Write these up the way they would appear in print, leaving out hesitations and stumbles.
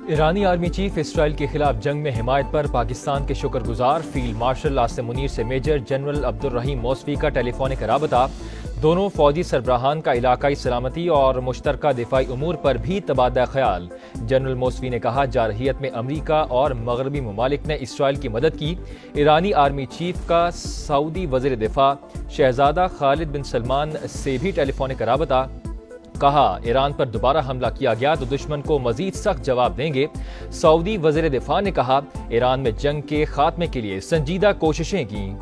ایرانی army chief اسرائیل کے خلاف جنگ میں حمایت پر پاکستان کے شکر گزار فیلڈ مارشل عاصم منیر سے میجر جنرل عبدالرحیم موسوی کا ٹیلی فونک رابطہ۔ دونوں فوجی سربراہان کا علاقائی سلامتی اور مشترکہ دفاعی امور پر بھی تبادلہ خیال۔ جنرل موسوی نے کہا، جارحیت میں امریکہ اور مغربی ممالک نے اسرائیل کی مدد کی۔ ایرانی آرمی چیف کا سعودی وزیر دفاع شہزادہ خالد بن سلمان سے بھی ٹیلی فونک رابطہ۔ کہا، ایران پر دوبارہ حملہ کیا گیا تو دشمن کو مزید سخت جواب دیں گے۔ سعودی وزیر دفاع نے کہا، ایران میں جنگ کے خاتمے کے لیے سنجیدہ کوششیں کیں۔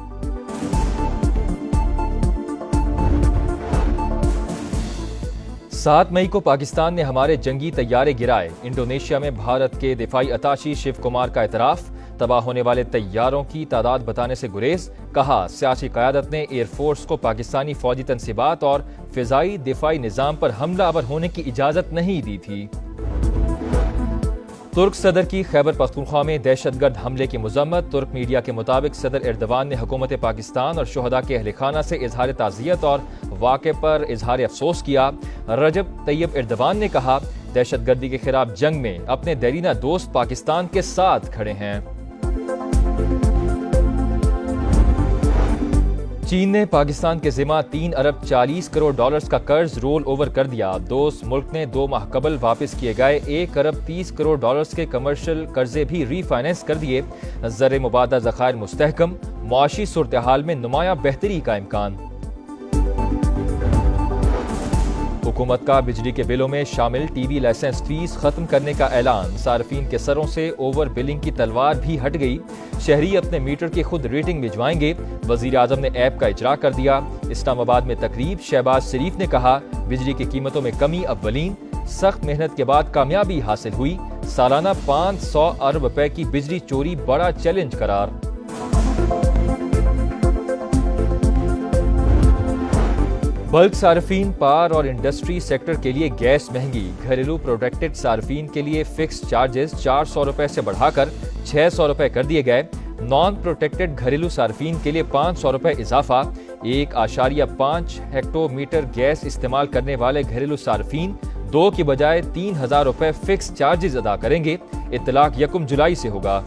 7 مئی کو پاکستان نے ہمارے جنگی طیارے گرائے۔ انڈونیشیا میں بھارت کے دفاعی اتاشی شیو کمار کا اعتراف۔ تباہ ہونے والے طیاروں کی تعداد بتانے سے گریز۔ کہا، سیاسی قیادت نے ایئر فورس کو پاکستانی فوجی تنصیبات اور فضائی دفاعی نظام پر حملہ آور ہونے کی اجازت نہیں دی تھی۔ ترک صدر کی خیبر پختونخوا میں دہشت گرد حملے کی مذمت۔ ترک میڈیا کے مطابق صدر ایردوان نے حکومت پاکستان اور شہداء کے اہل خانہ سے اظہار تعزیت اور واقعے پر اظہار افسوس کیا۔ رجب طیب ایردوان نے کہا، دہشت گردی کے خلاف جنگ میں اپنے دیرینہ دوست پاکستان کے ساتھ کھڑے ہیں۔ چین نے پاکستان کے ذمہ 3 ارب 40 کروڑ ڈالرز کا قرض رول اوور کر دیا۔ دوست ملک نے 2 ماہ قبل واپس کیے گئے 1 ارب 30 کروڑ ڈالرز کے کمرشل قرضے بھی ری فائنینس کر دیے۔ زر مبادلہ ذخائر مستحکم، معاشی صورتحال میں نمایاں بہتری کا امکان۔ حکومت کا بجلی کے بلوں میں شامل ٹی وی لائسنس فیس ختم کرنے کا اعلان۔ صارفین کے سروں سے اوور بلنگ کی تلوار بھی ہٹ گئی۔ شہری اپنے میٹر کی خود ریٹنگ بھجوائیں گے۔ وزیر اعظم نے ایپ کا اجرا کر دیا۔ اسلام آباد میں تقریب، شہباز شریف نے کہا، بجلی کی قیمتوں میں کمی اولین، سخت محنت کے بعد کامیابی حاصل ہوئی۔ سالانہ 500 ارب روپے کی بجلی چوری بڑا چیلنج قرار۔ بلک صارفین، پاور اور انڈسٹری سیکٹر کے لیے گیس مہنگی۔ گھریلو پروٹیکٹڈ صارفین کے لیے فکس چارجز 400 روپے سے بڑھا کر 600 روپے کر دیے گئے۔ نان پروٹیکٹڈ گھریلو صارفین کے لیے 500 روپے اضافہ۔ 1.5 ہیکٹو میٹر گیس استعمال کرنے والے گھریلو صارفین 2 کی بجائے 3000 روپے فکس چارجز ادا کریں گے۔ اطلاق 1 جولائی سے ہوگا۔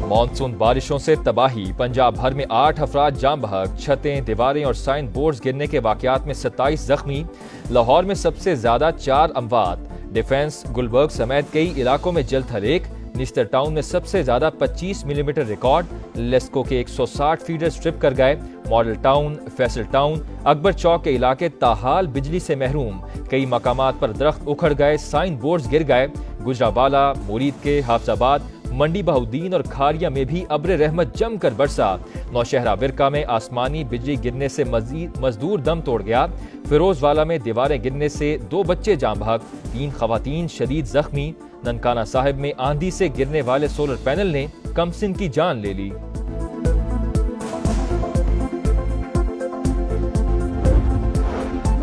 مانسون بارشوں سے تباہی، پنجاب بھر میں 8 افراد جاں بحق، چھتیں، دیواریں اور سائن بورڈز گرنے کے واقعات میں 27 زخمی۔ لاہور میں سب سے زیادہ 4 اموات۔ ڈیفنس، گلبرگ سمیت کئی علاقوں میں جل تھل ایک۔ نستر ٹاؤن میں سب سے زیادہ 25 ملی میٹر ریکارڈ۔ لیسکو کے 160 فیڈر سٹرپ کر گئے۔ ماڈل ٹاؤن، فیصل ٹاؤن، اکبر چوک کے علاقے تاحال بجلی سے محروم۔ کئی مقامات پر درخت اکھڑ گئے، سائن بورڈز گر گئے۔ گجرانوالہ، مورید کے، حافظ آباد، منڈی بہاؤالدین اور کھاریا میں بھی ابر رحمت جم کر برسا۔ نوشہرہ ورکا میں آسمانی بجلی گرنے سے مزدور دم توڑ گیا۔ فیروز والا میں دیواریں گرنے سے 2 بچے جاں بحق، 3 خواتین شدید زخمی۔ ننکانہ صاحب میں آندھی سے گرنے والے سولر پینل نے کمسن کی جان لے لی۔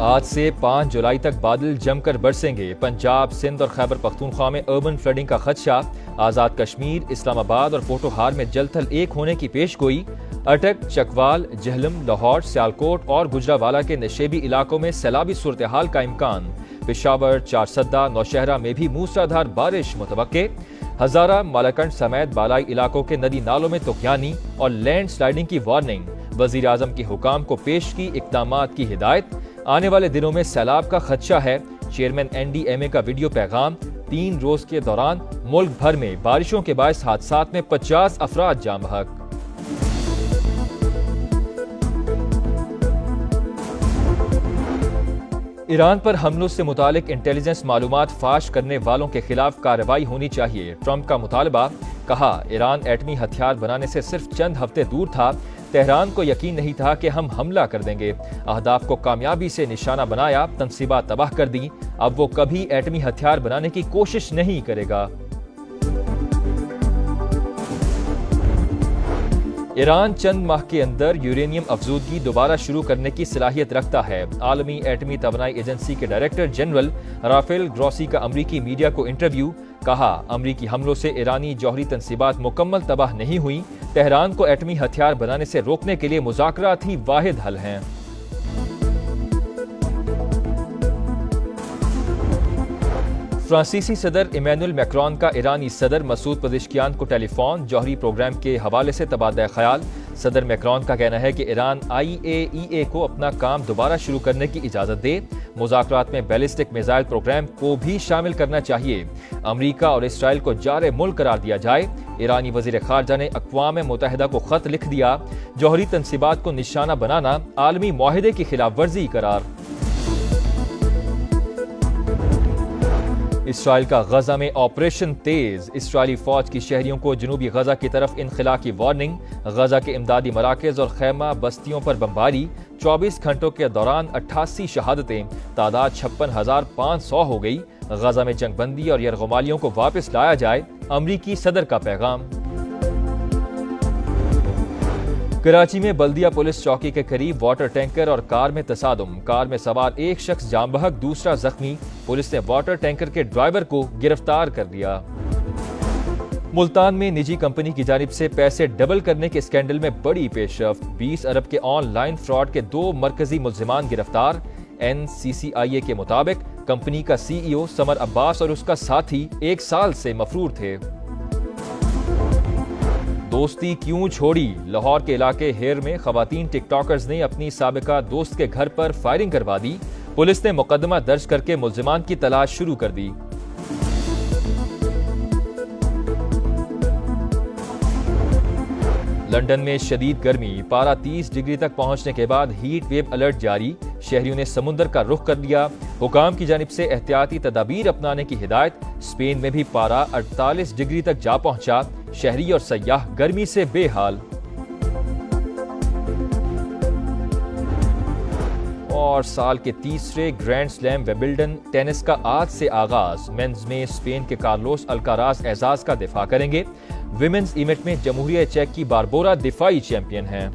آج سے 5 جولائی تک بادل جم کر برسیں گے۔ پنجاب، سندھ اور خیبر پختونخوا میں اربن فلڈنگ کا خدشہ۔ آزاد کشمیر، اسلام آباد اور پوٹوہار میں جل تھل ایک ہونے کی پیش گوئی۔ اٹک، چکوال، جہلم، لاہور، سیالکوٹ اور گجرانوالہ کے نشیبی علاقوں میں سیلابی صورتحال کا امکان۔ پشاور، چارسدہ، نوشہرہ میں بھی موسلادھار بارش متوقع۔ ہزارہ، مالاکنڈ سمیت بالائی علاقوں کے ندی نالوں میں طغیانی اور لینڈ سلائیڈنگ کی وارننگ۔ وزیر اعظم کے حکام کو پیش کی اقدامات کی ہدایت۔ آنے والے دنوں میں سیلاب کا خدشہ ہے۔ چیئرمین NDMA کا ویڈیو پیغام۔ 3 روز کے دوران ملک بھر میں بارشوں کے باعث حادثات میں 50 افراد جاں بحق۔ ایران پر حملوں سے متعلق انٹیلیجنس معلومات فاش کرنے والوں کے خلاف کارروائی ہونی چاہیے، ٹرمپ کا مطالبہ۔ کہا، ایران ایٹمی ہتھیار بنانے سے صرف چند ہفتے دور تھا۔ تہران کو یقین نہیں تھا کہ ہم حملہ کر دیں گے۔ اہداف کو کامیابی سے نشانہ بنایا، تنصیبات تباہ کر دی۔ اب وہ کبھی ایٹمی ہتھیار بنانے کی کوشش نہیں کرے گا۔ ایران چند ماہ کے اندر یورینیم افزودگی دوبارہ شروع کرنے کی صلاحیت رکھتا ہے۔ عالمی ایٹمی توانائی ایجنسی کے ڈائریکٹر جنرل رافیل گروسی کا امریکی میڈیا کو انٹرویو۔ کہا، امریکی حملوں سے ایرانی جوہری تنصیبات مکمل تباہ نہیں ہوئیں۔ تہران کو ایٹمی ہتھیار بنانے سے روکنے کے لیے مذاکرات ہی واحد حل ہیں۔ فرانسیسی صدر ایمینوئل میکرون کا ایرانی صدر مسعود پزشکیان کو ٹیلی فون جوہری پروگرام کے حوالے سے تبادلہ خیال۔ صدر میکرون کا کہنا ہے کہ ایران IAEA کو اپنا کام دوبارہ شروع کرنے کی اجازت دے، مذاکرات میں بیلسٹک میزائل پروگرام کو بھی شامل کرنا چاہیے، امریکہ اور اسرائیل کو جار ملک قرار دیا جائے۔ ایرانی وزیر خارجہ نے اقوام متحدہ کو خط لکھ دیا، جوہری تنصیبات کو نشانہ بنانا عالمی معاہدے کی خلاف ورزی قرار۔ اسرائیل کا غزہ میں آپریشن تیز، اسرائیلی فوج کی شہریوں کو جنوبی غزہ کی طرف انخلا کی وارننگ، غزہ کے امدادی مراکز اور خیمہ بستیوں پر بمباری، 24 گھنٹوں کے دوران 88 شہادتیں، تعداد 56,500 ہو گئی، غزہ میں جنگ بندی اور یرغمالیوں کو واپس لایا جائے، امریکی صدر کا پیغام۔ کراچی میں بلدیہ پولیس چوکی کے قریب واٹر ٹینکر اور کار میں تصادم، کار میں سوار ایک شخص جاں بحق، دوسرا زخمی، پولیس نے واٹر ٹینکر کے ڈرائیور کو گرفتار کر لیا۔ ملتان میں نجی کمپنی کی جانب سے پیسے ڈبل کرنے کے اسکینڈل میں بڑی پیش رفت، 20 ارب کے آن لائن فراڈ کے 2 مرکزی ملزمان گرفتار۔ NCCIA کے مطابق کمپنی کا CEO سمر عباس اور اس کا ساتھی 1 سال سے مفرور تھے۔ دوستی کیوں چھوڑی؟ لاہور کے علاقے ہیر میں خواتین ٹک ٹاکرز نے اپنی سابقہ دوست کے گھر پر فائرنگ کروا دی، پولیس نے مقدمہ درج کر کے ملزمان کی تلاش شروع کر دی۔ لندن میں شدید گرمی، پارہ 30 ڈگری تک پہنچنے کے بعد ہیٹ ویو الرٹ جاری، شہریوں نے سمندر کا رخ کر لیا، حکام کی جانب سے احتیاطی تدابیر اپنانے کی ہدایت۔ اسپین میں بھی پارہ 48 ڈگری تک جا پہنچا، شہری اور سیاح گرمی سے بے حال۔ اور سال کے تیسرے گرینڈ سلیم ویمبلڈن ٹینس کا آج سے آغاز، مینز میں اسپین کے کارلوس الکاراز اعزاز کا دفاع کریں گے، ویمنز ایونٹ میں جمہوریہ چیک کی باربورا دفاعی چیمپئن ہیں۔